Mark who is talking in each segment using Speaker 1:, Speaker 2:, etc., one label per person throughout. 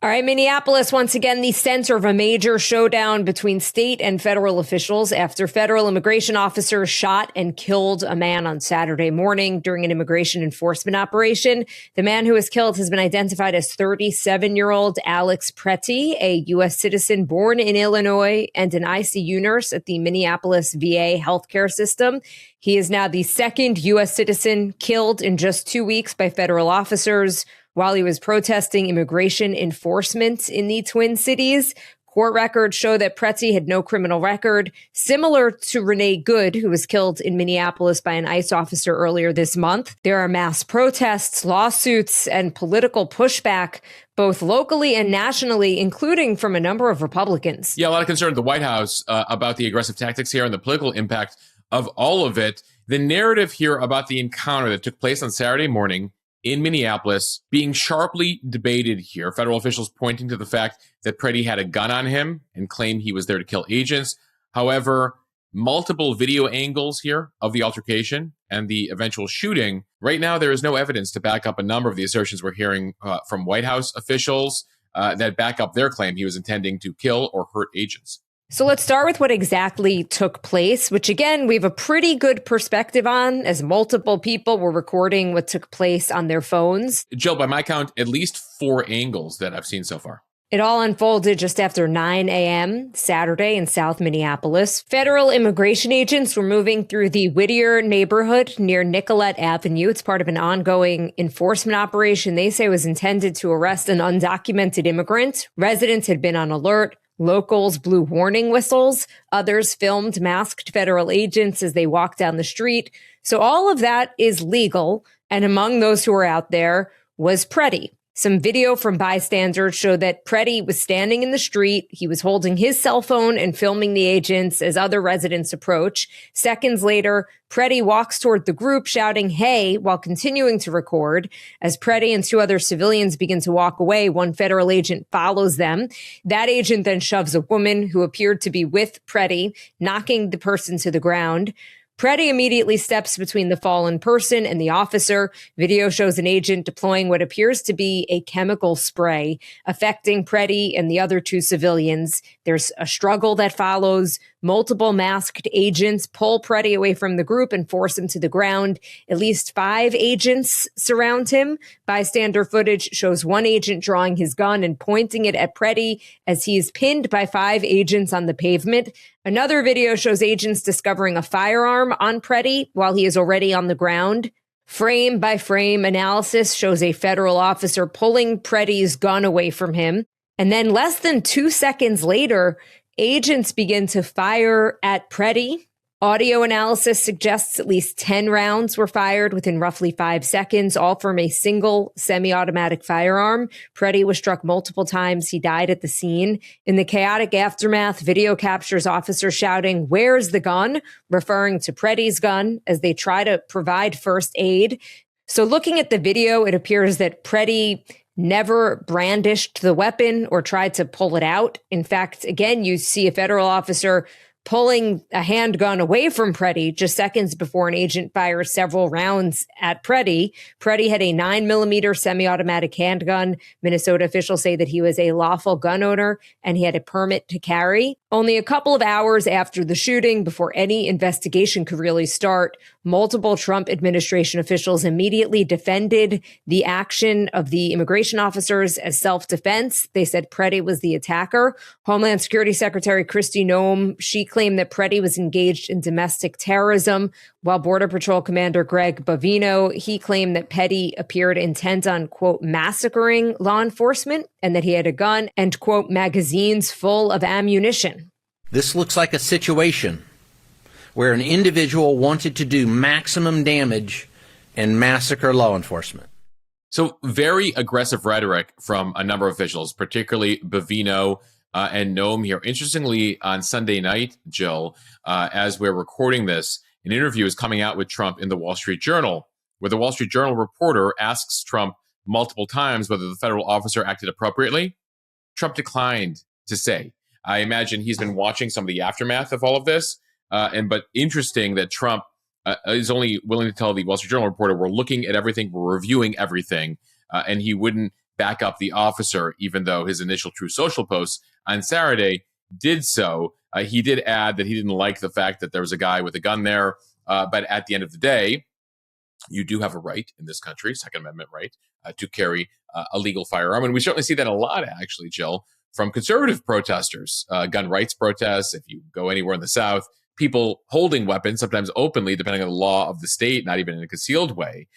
Speaker 1: All right, Minneapolis, once again, the center of a major showdown between state and federal officials after federal immigration officers shot and killed a man on Saturday morning during an immigration enforcement operation. The man who was killed has been identified as 37-year-old Alex Pretti, a U.S. citizen born in Illinois and an ICU nurse at the Minneapolis VA healthcare system. He is now the second U.S. citizen killed in just 2 weeks by federal officers while he was protesting immigration enforcement in the Twin Cities. Court records show that Pretti had no criminal record, similar to Renee Good, who was killed in Minneapolis by an ICE officer earlier this month. There are mass protests, lawsuits, and political pushback, both locally and nationally, including from a number of Republicans.
Speaker 2: Yeah, a lot of concern at the White House about the aggressive tactics here and the political impact of all of it. The narrative here about the encounter that took place on Saturday morning in Minneapolis being sharply debated here. Federal officials pointing to the fact that Pretti had a gun on him and claim he was there to kill agents. However, multiple video angles here of the altercation and the eventual shooting. Right now, there is no evidence to back up a number of the assertions we're hearing from White House officials that back up their claim he was intending to kill or hurt agents.
Speaker 1: So let's start with what exactly took place, which again, we have a pretty good perspective on, as multiple people were recording what took place on their phones.
Speaker 2: Jill, by my count, at least 4 angles that I've seen so far.
Speaker 1: It all unfolded just after 9 a.m. Saturday in South Minneapolis. Federal immigration agents were moving through the Whittier neighborhood near Nicollet Avenue. It's part of an ongoing enforcement operation they say was intended to arrest an undocumented immigrant. Residents had been on alert. Locals blew warning whistles. Others filmed masked federal agents as they walked down the street. So all of that is legal. And among those who were out there was Pretti. Some video from bystanders showed that Pretti was standing in the street. He was holding his cell phone and filming the agents as other residents approach. Seconds later, Pretti walks toward the group shouting, "Hey," while continuing to record. As Pretti and 2 other civilians begin to walk away, one federal agent follows them. That agent then shoves a woman who appeared to be with Pretti, knocking the person to the ground. Pretti immediately steps between the fallen person and the officer. Video shows an agent deploying what appears to be a chemical spray, affecting Pretti and the other 2 civilians. There's a struggle that follows. Multiple masked agents pull Pretti away from the group and force him to the ground. At least 5 agents surround him. Bystander footage shows one agent drawing his gun and pointing it at Pretti as he is pinned by 5 agents on the pavement. Another video shows agents discovering a firearm on Pretti while he is already on the ground. Frame by frame analysis shows a federal officer pulling Pretti's gun away from him. And then less than 2 seconds later, agents begin to fire at Pretti. Audio analysis suggests at least 10 rounds were fired within roughly 5 seconds, all from a single semi-automatic firearm. Pretti was struck multiple times. He died at the scene. In the chaotic aftermath, video captures officers shouting, "Where's the gun?" referring to Pretti's gun as they try to provide first aid. So looking at the video, it appears that Pretti never brandished the weapon or tried to pull it out. In fact, again, you see a federal officer pulling a handgun away from Pretti just seconds before an agent fires several rounds at Pretti. Pretti had a 9mm semi-automatic handgun. Minnesota officials say that he was a lawful gun owner and he had a permit to carry. Only a couple of hours after the shooting, before any investigation could really start, multiple Trump administration officials immediately defended the action of the immigration officers as self-defense. They said Pretti was the attacker. Homeland Security Secretary Kristi Noem, she claimed that Pretti was engaged in domestic terrorism, while Border Patrol Commander Greg Bovino, he claimed that Pretti appeared intent on, quote, massacring law enforcement and that he had a gun and, quote, magazines full of ammunition.
Speaker 3: This looks like a situation where an individual wanted to do maximum damage and massacre law enforcement.
Speaker 2: So very aggressive rhetoric from a number of officials, particularly Bovino and Noem here. Interestingly, on Sunday night, Jill, as we're recording this, an interview is coming out with Trump in the Wall Street Journal, where the Wall Street Journal reporter asks Trump multiple times whether the federal officer acted appropriately. Trump declined to say. I imagine he's been watching some of the aftermath of all of this. But interesting that Trump is only willing to tell the Wall Street Journal reporter, we're looking at everything, we're reviewing everything, and he wouldn't back up the officer, even though his initial True Social post on Saturday did so. He did add that he didn't like the fact that there was a guy with a gun there. But at the end of the day, you do have a right in this country, Second Amendment right, to carry a legal firearm. And we certainly see that a lot, actually, Jill, from conservative protesters, gun rights protests. If you go anywhere in the South, people holding weapons, sometimes openly, depending on the law of the state, not even in a concealed way.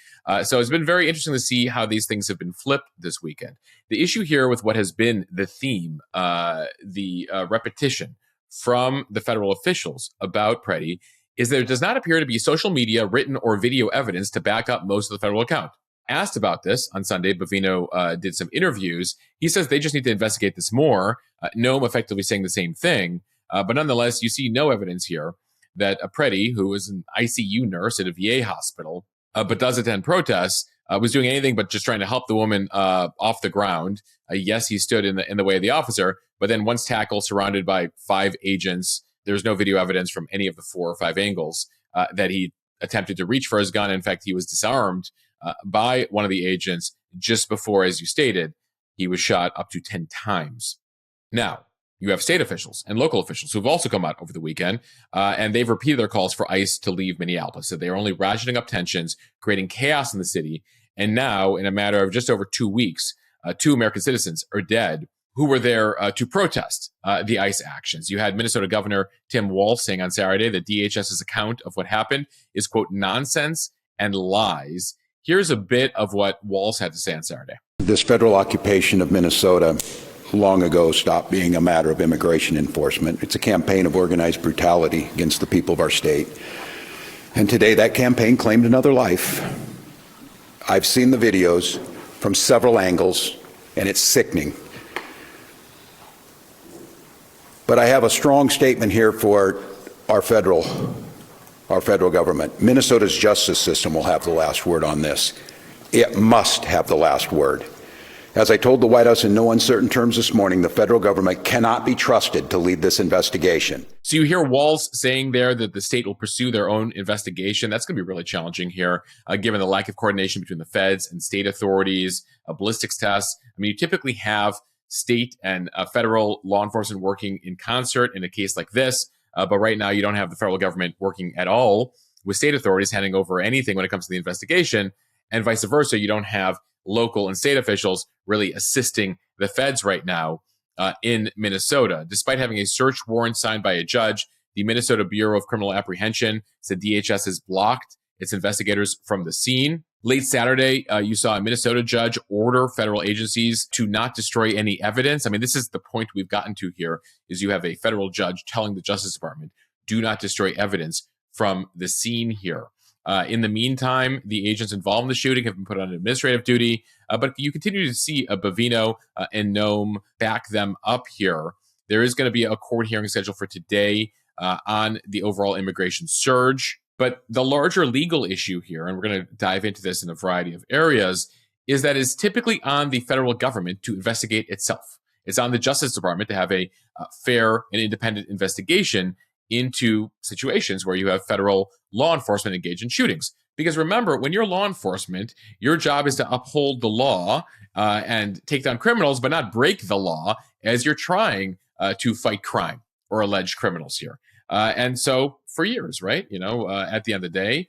Speaker 2: So it's been very interesting to see how these things have been flipped this weekend. The issue here with what has been the theme, the repetition from the federal officials about Pretti, is there does not appear to be social media, written or video evidence to back up most of the federal account. Asked about this on Sunday, Bovino did some interviews. He says they just need to investigate this more. Noam effectively saying the same thing. But nonetheless, you see no evidence here that Pretti, who is an ICU nurse at a VA hospital, but does attend protests, was doing anything but just trying to help the woman off the ground. Yes, he stood in the way of the officer, but then once tackled, surrounded by 5 agents, there's no video evidence from any of the 4 or 5 angles that he attempted to reach for his gun. In fact, he was disarmed by one of the agents just before, as you stated, he was shot up to 10 times. Now, you have state officials and local officials who've also come out over the weekend, and they've repeated their calls for ICE to leave Minneapolis. So they are only ratcheting up tensions, creating chaos in the city. And now, in a matter of just over 2 weeks, 2 American citizens are dead who were there to protest the ICE actions. You had Minnesota Governor Tim Walz saying on Saturday that DHS's account of what happened is, quote, nonsense and lies. Here's a bit of what Walz had to say on Saturday.
Speaker 4: This federal occupation of Minnesota long ago stopped being a matter of immigration enforcement. It's a campaign of organized brutality against the people of our state. And today that campaign claimed another life. I've seen the videos from several angles, and it's sickening. But I have a strong statement here for our federal government. Minnesota's justice system will have the last word on this. It must have the last word. As I told the White House in no uncertain terms this morning, the federal government cannot be trusted to lead this investigation.
Speaker 2: So you hear Walz saying there that the state will pursue their own investigation. That's going to be really challenging here, given the lack of coordination between the feds and state authorities, ballistics tests. I mean, you typically have state and federal law enforcement working in concert in a case like this. But right now, you don't have the federal government working at all with state authorities handing over anything when it comes to the investigation. And vice versa, you don't have local and state officials really assisting the feds right now in Minnesota. Despite having a search warrant signed by a judge, the Minnesota Bureau of Criminal Apprehension said DHS has blocked its investigators from the scene. Late Saturday, you saw a Minnesota judge order federal agencies to not destroy any evidence. I mean, this is the point we've gotten to here, is you have a federal judge telling the Justice Department, do not destroy evidence from the scene here. In the meantime, the agents involved in the shooting have been put on administrative duty, but you continue to see Bovino and Noam back them up here. There is going to be a court hearing scheduled for today on the overall immigration surge. But the larger legal issue here, and we're going to dive into this in a variety of areas, is that it's typically on the federal government to investigate itself. It's on the Justice Department to have a fair and independent investigation into situations where you have federal law enforcement engaged in shootings. Because remember, when you're law enforcement, your job is to uphold the law and take down criminals, but not break the law as you're trying to fight crime or alleged criminals here. And so for years, right, at the end of the day,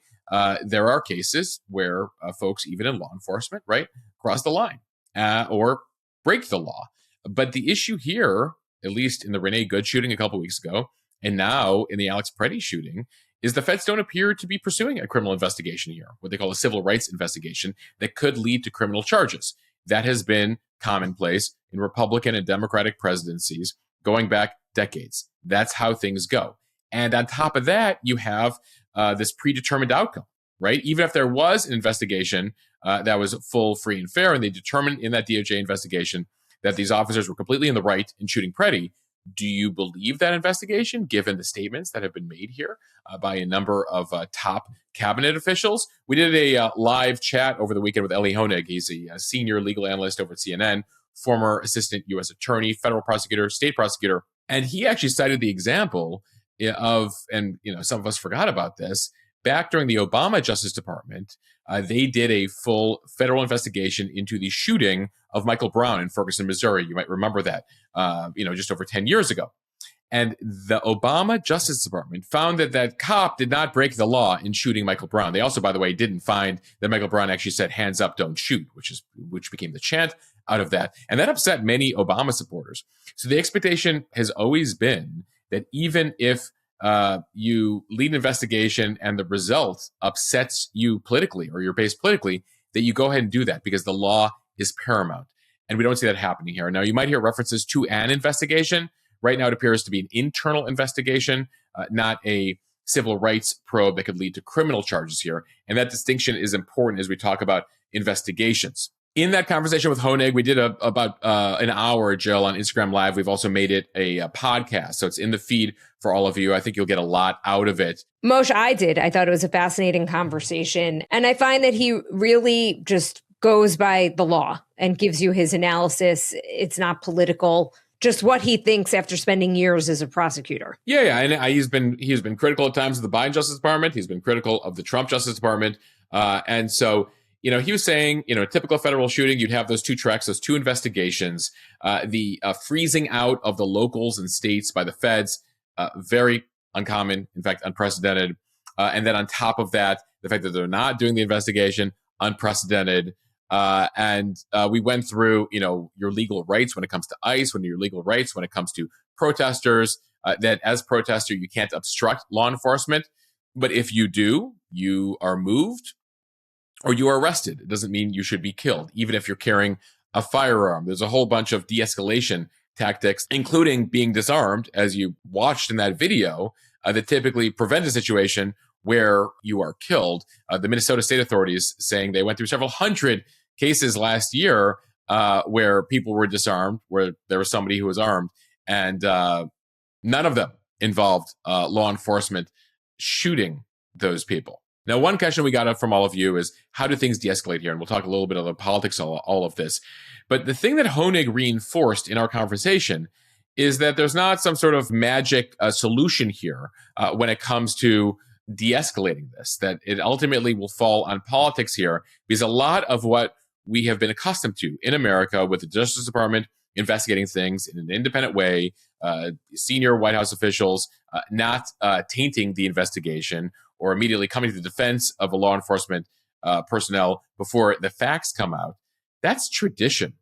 Speaker 2: there are cases where folks, even in law enforcement, right, cross the line or break the law. But the issue here, at least in the Renee Good shooting a couple weeks ago, and now in the Alex Pretti shooting, is the feds don't appear to be pursuing a criminal investigation here, what they call a civil rights investigation that could lead to criminal charges. That has been commonplace in Republican and Democratic presidencies going back decades. That's how things go. And on top of that, you have this predetermined outcome, right? Even if there was an investigation that was full, free, and fair, and they determined in that DOJ investigation that these officers were completely in the right in shooting Pretti, do you believe that investigation, given the statements that have been made here by a number of top cabinet officials? We did a live chat over the weekend with Elie Honig. He's a senior legal analyst over at CNN, former assistant U.S. attorney, federal prosecutor, state prosecutor. And he actually cited the example of, and some of us forgot about this, back during the Obama Justice Department, they did a full federal investigation into the shooting of Michael Brown in Ferguson, Missouri. You might remember that, just over 10 years ago. And the Obama Justice Department found that that cop did not break the law in shooting Michael Brown. They also, by the way, didn't find that Michael Brown actually said, "Hands up, don't shoot," which became the chant out of that. And that upset many Obama supporters. So the expectation has always been that even if you lead an investigation and the result upsets you politically or your base politically, that you go ahead and do that because the law is paramount. And we don't see that happening here. Now, you might hear references to an investigation. Right now, it appears to be an internal investigation, not a civil rights probe that could lead to criminal charges here. And that distinction is important as we talk about investigations. In that conversation with Honig, we did about an hour, Jill, on Instagram Live. We've also made it a podcast. So it's in the feed for all of you. I think you'll get a lot out of it.
Speaker 1: Moshe, I did. I thought it was a fascinating conversation. And I find that he really just goes by the law and gives you his analysis. It's not political. Just what he thinks after spending years as a prosecutor.
Speaker 2: Yeah. And he's been critical at times of the Biden Justice Department. He's been critical of the Trump Justice Department. And so, he was saying, a typical federal shooting, you'd have those two tracks, those two investigations, the freezing out of the locals and states by the feds, very uncommon, in fact, unprecedented. And then on top of that, the fact that they're not doing the investigation, unprecedented. And we went through, your legal rights when it comes to ICE, your legal rights when it comes to protesters, that as protester, you can't obstruct law enforcement. But if you do, you are moved or you are arrested. It doesn't mean you should be killed, even if you're carrying a firearm. There's a whole bunch of de-escalation tactics, including being disarmed, as you watched in that video, that typically prevent a situation where you are killed. The Minnesota state authorities saying they went through several hundred cases last year where people were disarmed, where there was somebody who was armed, and none of them involved law enforcement shooting those people. Now, one question we got up from all of you is, how do things de-escalate here? And we'll talk a little bit of the politics of all of this. But the thing that Honig reinforced in our conversation is that there's not some sort of magic solution here when it comes to de-escalating this, that it ultimately will fall on politics here, because a lot of what we have been accustomed to in America with the Justice Department investigating things in an independent way, senior White House officials not tainting the investigation or immediately coming to the defense of a law enforcement personnel before the facts come out, that's tradition.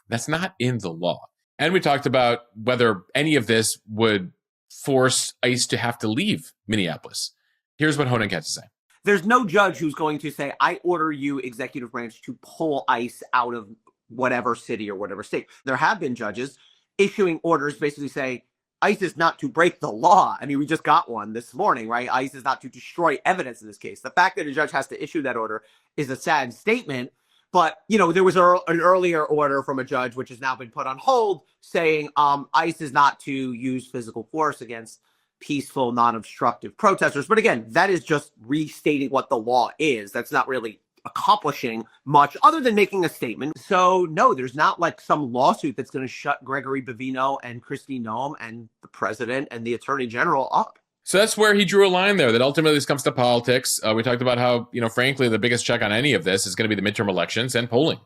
Speaker 2: That's not in the law. And we talked about whether any of this would force ICE to have to leave Minneapolis. Here's what Honig had to say.
Speaker 5: There's no judge who's going to say, I order you, executive branch, to pull ICE out of whatever city or whatever state. There have been judges issuing orders basically say, ICE is not to break the law. I mean, we just got one this morning, right? ICE is not to destroy evidence in this case. The fact that a judge has to issue that order is a sad statement. But, there was an earlier order from a judge, which has now been put on hold, saying ICE is not to use physical force against peaceful, non-obstructive protesters. But again, that is just restating what the law is. That's not really accomplishing much other than making a statement. So no, there's not like some lawsuit that's going to shut Gregory Bovino and Kristi Noem and the president and the attorney general up.
Speaker 2: So that's where he drew a line there, that ultimately this comes to politics. We talked about how, frankly, the biggest check on any of this is going to be the midterm elections and polling,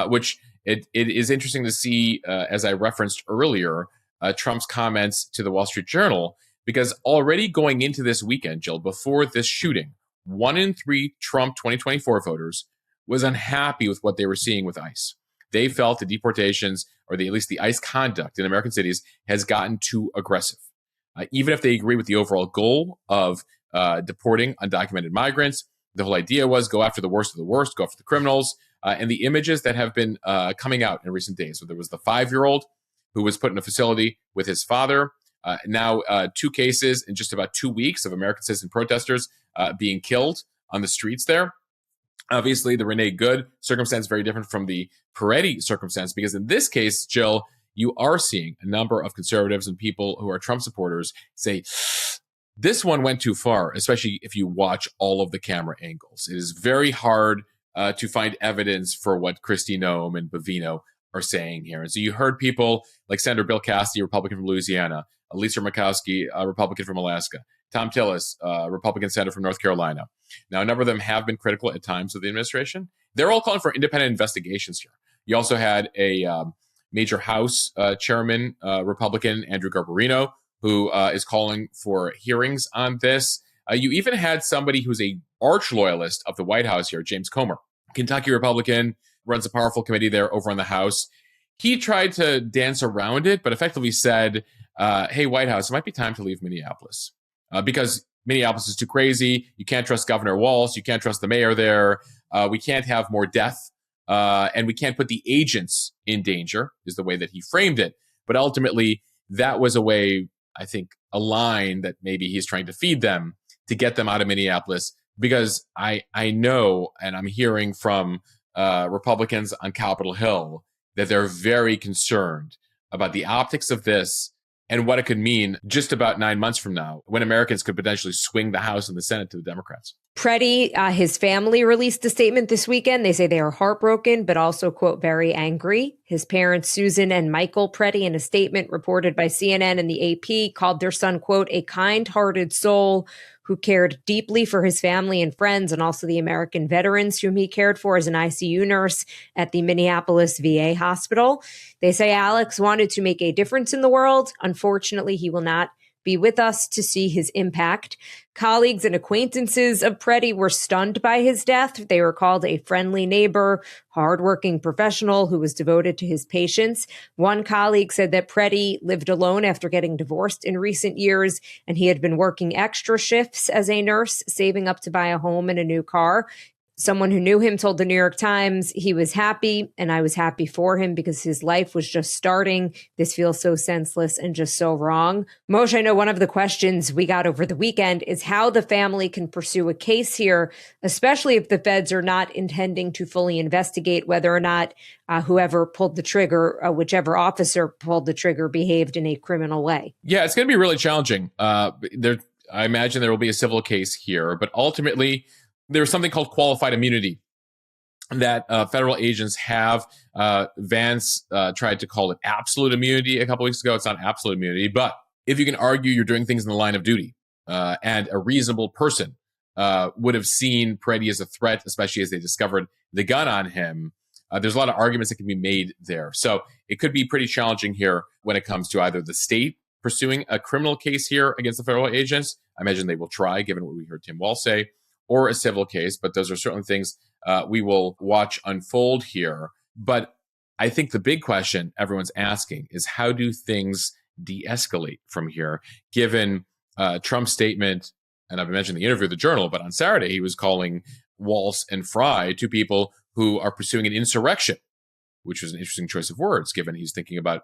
Speaker 2: which it is interesting to see, as I referenced earlier, Trump's comments to the Wall Street Journal, because already going into this weekend, Jill, before this shooting, 1 in 3 Trump 2024 voters was unhappy with what they were seeing with ICE. They felt the deportations, or at least the ICE conduct in American cities, has gotten too aggressive. Even if they agree with the overall goal of deporting undocumented migrants, the whole idea was go after the worst of the worst, go after the criminals. And the images that have been coming out in recent days. So there was the 5-year-old who was put in a facility with his father. Now 2 cases in just about 2 weeks of American citizen protesters being killed on the streets there. Obviously, the Renee Good circumstance very different from the Pretti circumstance, because in this case, Jill, you are seeing a number of conservatives and people who are Trump supporters say, this one went too far, especially if you watch all of the camera angles. It is very hard to find evidence for what Kristi Noem and Bovino are saying here. And so you heard people like Senator Bill Cassidy, Republican from Louisiana, Lisa Murkowski, a Republican from Alaska, Tom Tillis, Republican senator from North Carolina. Now, a number of them have been critical at times of the administration. They're all calling for independent investigations here. You also had a major House chairman, Republican Andrew Garbarino, who is calling for hearings on this. You even had somebody who's a arch loyalist of the White House here, James Comer, Kentucky Republican, runs a powerful committee there over in the House. He tried to dance around it, but effectively said, hey, White House, it might be time to leave Minneapolis because Minneapolis is too crazy. You can't trust Governor Walz. You can't trust the mayor there. We can't have more death. And we can't put the agents in danger, is the way that he framed it. But ultimately, that was a way, I think, a line that maybe he's trying to feed them to get them out of Minneapolis. Because I know, and I'm hearing from Republicans on Capitol Hill, that they're very concerned about the optics of this and what it could mean just about 9 months from now, when Americans could potentially swing the House and the Senate to the Democrats.
Speaker 1: Pretti, his family released a statement this weekend. They say they are heartbroken, but also, quote, very angry. His parents, Susan and Michael Pretti, in a statement reported by CNN and the AP, called their son, quote, a kind-hearted soul who cared deeply for his family and friends, and also the American veterans whom he cared for as an ICU nurse at the Minneapolis VA hospital. They say Alex wanted to make a difference in the world. Unfortunately, he will not be with us to see his impact. Colleagues and acquaintances of Pretti were stunned by his death. They were called a friendly neighbor, hardworking professional who was devoted to his patients. One colleague said that Pretti lived alone after getting divorced in recent years, and he had been working extra shifts as a nurse, saving up to buy a home and a new car. Someone who knew him told the New York Times he was happy, and I was happy for him because his life was just starting. This feels so senseless and just so wrong. Moshe, I know one of the questions we got over the weekend is how the family can pursue a case here, especially if the feds are not intending to fully investigate whether or not whoever pulled the trigger, whichever officer pulled the trigger, behaved in a criminal way.
Speaker 2: Yeah, it's going to be really challenging. I imagine there will be a civil case here, but ultimately, there's something called qualified immunity that federal agents have. Vance tried to call it absolute immunity a couple weeks ago. It's not absolute immunity, but if you can argue you're doing things in the line of duty and a reasonable person would have seen Pretti as a threat, especially as they discovered the gun on him, there's a lot of arguments that can be made there. So it could be pretty challenging here when it comes to either the state pursuing a criminal case here against the federal agents. I imagine they will try, given what we heard Tim Walz say, or a civil case, but those are certainly things we will watch unfold here. But I think the big question everyone's asking is how do things de-escalate from here, given Trump's statement, and I've mentioned the interview with the Journal, but on Saturday he was calling Walz and Fry two people who are pursuing an insurrection, which was an interesting choice of words, given he's thinking about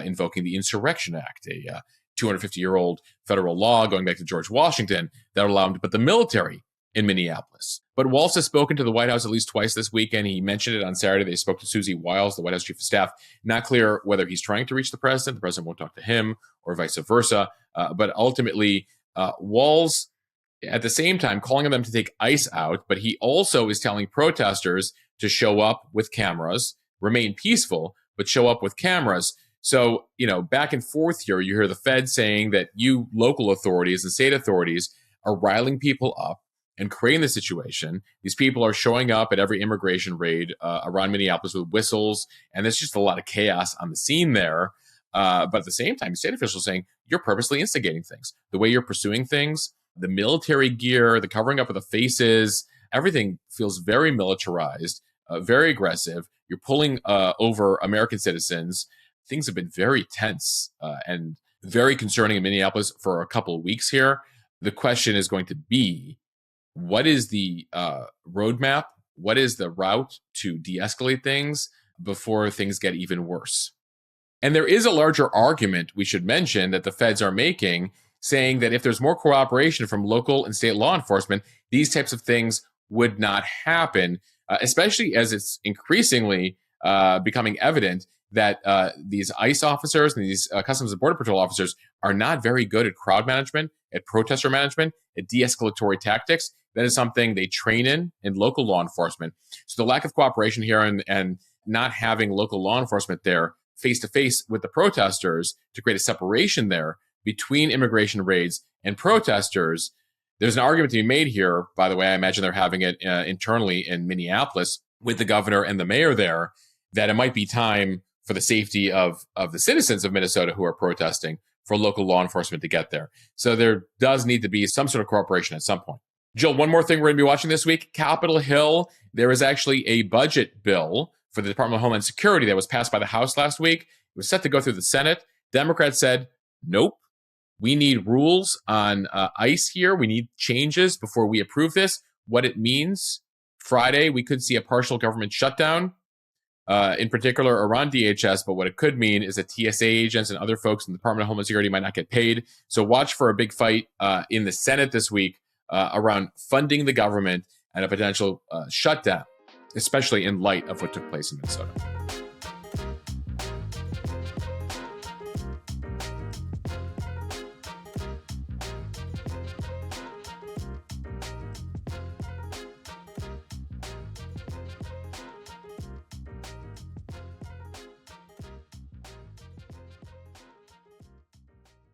Speaker 2: invoking the Insurrection Act, a 250-year-old federal law going back to George Washington that allowed him to put the military in Minneapolis. But Walz has spoken to the White House at least twice this weekend. He mentioned it on Saturday. They spoke to Susie Wiles, the White House chief of staff. Not clear whether he's trying to reach the president. The president won't talk to him or vice versa. But ultimately, Walz, at the same time, calling on them to take ICE out. But he also is telling protesters to show up with cameras, remain peaceful, but show up with cameras. So, back and forth here, you hear the Fed saying that you local authorities and state authorities are riling people up and creating the situation. These people are showing up at every immigration raid around Minneapolis with whistles, and there's just a lot of chaos on the scene there. But at the same time, state officials saying you're purposely instigating things. The way you're pursuing things, the military gear, the covering up of the faces, everything feels very militarized, very aggressive. You're pulling over American citizens. Things have been very tense and very concerning in Minneapolis for a couple of weeks here. The question is going to be, what is the roadmap? What is the route to de-escalate things before things get even worse? And there is a larger argument we should mention that the feds are making, saying that if there's more cooperation from local and state law enforcement, these types of things would not happen, especially as it's increasingly becoming evident that these ICE officers and these Customs and Border Patrol officers are not very good at crowd management, at protester management, at de-escalatory tactics. That is something they train in local law enforcement. So the lack of cooperation here and not having local law enforcement there face-to-face with the protesters to create a separation there between immigration raids and protesters. There's an argument to be made here, by the way. I imagine they're having it internally in Minneapolis with the governor and the mayor there, that it might be time for the safety of the citizens of Minnesota who are protesting for local law enforcement to get there. So there does need to be some sort of cooperation at some point. Jill, one more thing we're going to be watching this week. Capitol Hill, there is actually a budget bill for the Department of Homeland Security that was passed by the House last week. It was set to go through the Senate. Democrats said, nope. We need rules on ICE here. We need changes before we approve this. What it means, Friday, we could see a partial government shutdown, in particular around DHS. But what it could mean is that TSA agents and other folks in the Department of Homeland Security might not get paid. So watch for a big fight in the Senate this week around funding the government and a potential shutdown, especially in light of what took place in Minnesota.